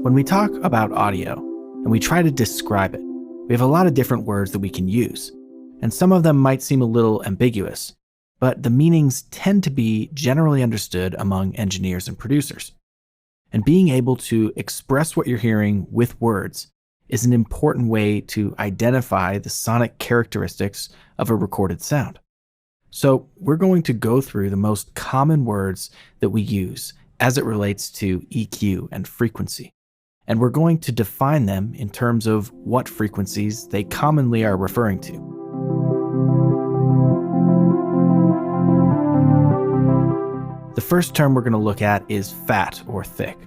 When we talk about audio and we try to describe it, we have a lot of different words that we can use, and some of them might seem a little ambiguous, but the meanings tend to be generally understood among engineers and producers. And being able to express what you're hearing with words is an important way to identify the sonic characteristics of a recorded sound. So we're going to go through the most common words that we use as it relates to EQ and frequency. And we're going to define them in terms of what frequencies they commonly are referring to. The first term we're going to look at is fat or thick.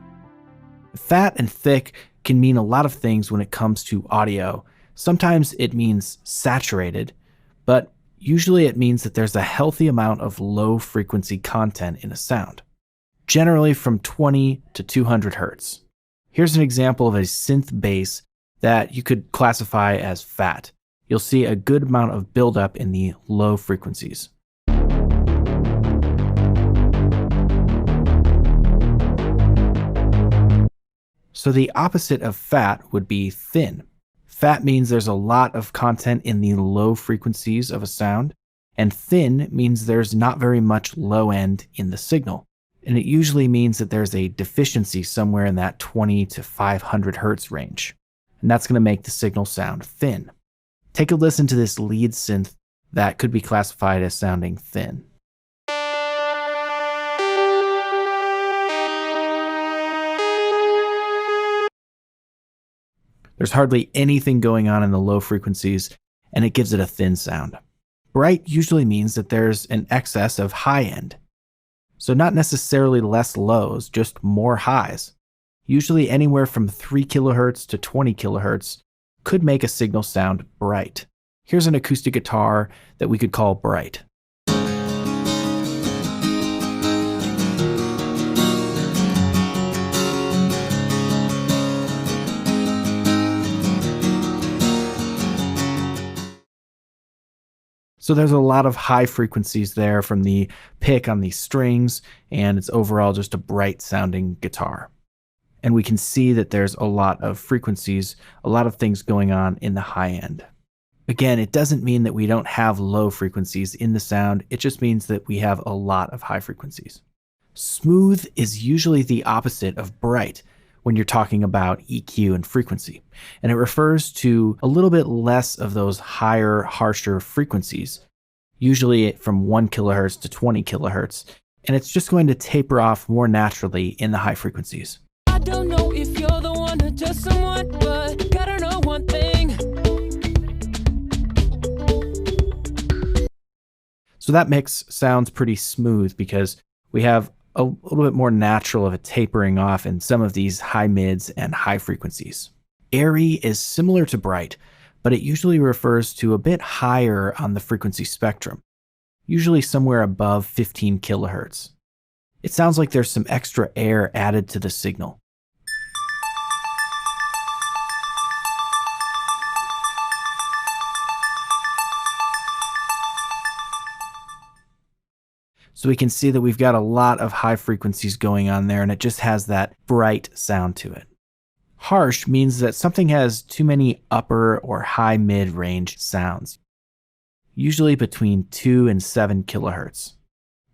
Fat and thick can mean a lot of things when it comes to audio. Sometimes it means saturated, but usually it means that there's a healthy amount of low frequency content in a sound, generally from 20 to 200 hertz. Here's an example of a synth bass that you could classify as fat. You'll see a good amount of buildup in the low frequencies. So the opposite of fat would be thin. Fat means there's a lot of content in the low frequencies of a sound, and thin means there's not very much low end in the signal. And it usually means that there's a deficiency somewhere in that 20 to 500 hertz range. And that's going to make the signal sound thin. Take a listen to this lead synth that could be classified as sounding thin. There's hardly anything going on in the low frequencies, and it gives it a thin sound. Bright usually means that there's an excess of high end. So not necessarily less lows, just more highs. Usually anywhere from 3 kilohertz to 20 kilohertz could make a signal sound bright. Here's an acoustic guitar that we could call bright. So there's a lot of high frequencies there from the pick on these strings, and it's overall just a bright sounding guitar. And we can see that there's a lot of frequencies, a lot of things going on in the high end. Again, it doesn't mean that we don't have low frequencies in the sound, it just means that we have a lot of high frequencies. Smooth is usually the opposite of bright when you're talking about EQ and frequency, and it refers to a little bit less of those higher, harsher frequencies, usually from 1 kilohertz to 20 kilohertz, and it's just going to taper off more naturally in the high frequencies. I don't know if you're the one or just someone, but gotta know one thing. So that mix sounds pretty smooth because we have a little bit more natural of a tapering off in some of these high mids and high frequencies. Airy is similar to bright, but it usually refers to a bit higher on the frequency spectrum, usually somewhere above 15 kilohertz. It sounds like there's some extra air added to the signal. So we can see that we've got a lot of high frequencies going on there, and it just has that bright sound to it. Harsh means that something has too many upper or high mid-range sounds, usually between 2 and 7 kilohertz.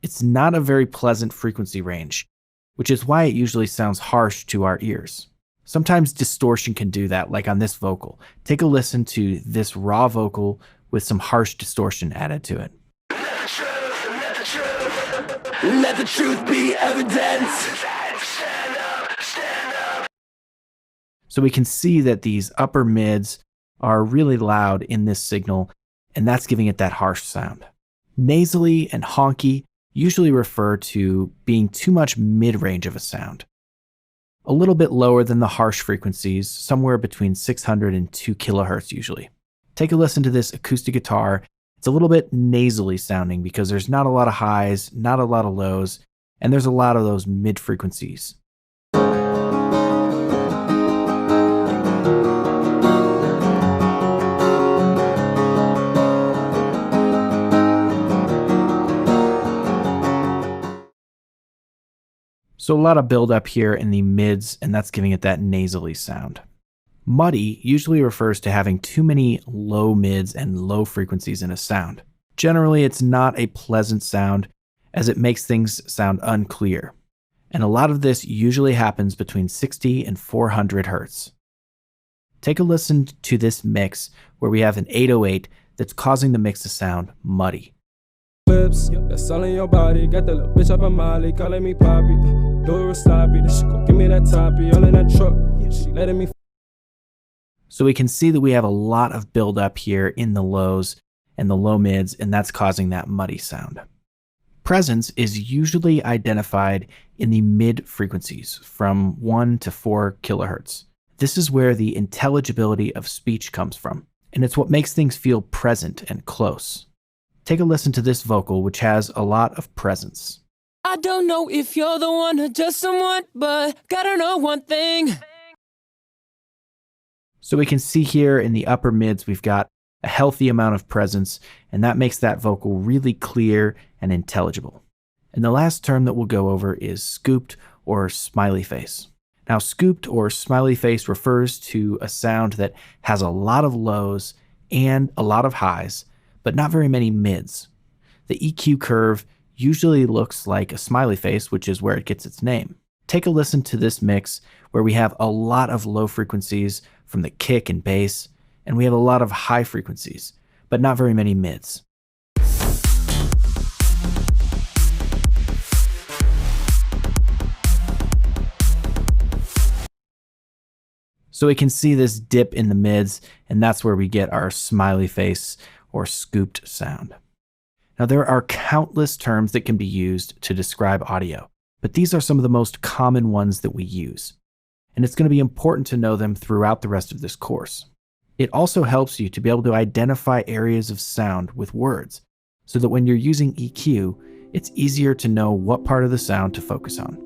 It's not a very pleasant frequency range, which is why it usually sounds harsh to our ears. Sometimes distortion can do that, like on this vocal. Take a listen to this raw vocal with some harsh distortion added to it. Let the truth be evident. So we can see that these upper mids are really loud in this signal, and that's giving it that harsh sound. Nasally and honky usually refer to being too much mid-range of a sound. A little bit lower than the harsh frequencies, somewhere between 600 and 2 kilohertz usually. Take a listen to this acoustic guitar. It's a little bit nasally sounding because there's not a lot of highs, not a lot of lows, and there's a lot of those mid frequencies. So a lot of buildup here in the mids, and that's giving it that nasally sound. Muddy usually refers to having too many low mids and low frequencies in a sound. Generally, it's not a pleasant sound as it makes things sound unclear. And a lot of this usually happens between 60 and 400 hertz. Take a listen to this mix where we have an 808 that's causing the mix to sound muddy. Lips, that's all in your body. Got that little bitch up on Molly, calling me Poppy. Door was sloppy, then she gon' give me that toppy. All in that truck, she letting me. So we can see that we have a lot of buildup here in the lows and the low mids, and that's causing that muddy sound. Presence is usually identified in the mid frequencies from 1 to 4 kilohertz. This is where the intelligibility of speech comes from, and it's what makes things feel present and close. Take a listen to this vocal, which has a lot of presence. I don't know if you're the one or just someone, but gotta know one thing. So we can see here in the upper mids, we've got a healthy amount of presence, and that makes that vocal really clear and intelligible. And the last term that we'll go over is scooped or smiley face. Now, scooped or smiley face refers to a sound that has a lot of lows and a lot of highs, but not very many mids. The EQ curve usually looks like a smiley face, which is where it gets its name. Take a listen to this mix where we have a lot of low frequencies from the kick and bass, and we have a lot of high frequencies, but not very many mids. So we can see this dip in the mids, and that's where we get our smiley face or scooped sound. Now, there are countless terms that can be used to describe audio, but these are some of the most common ones that we use. And it's going to be important to know them throughout the rest of this course. It also helps you to be able to identify areas of sound with words, so that when you're using EQ, it's easier to know what part of the sound to focus on.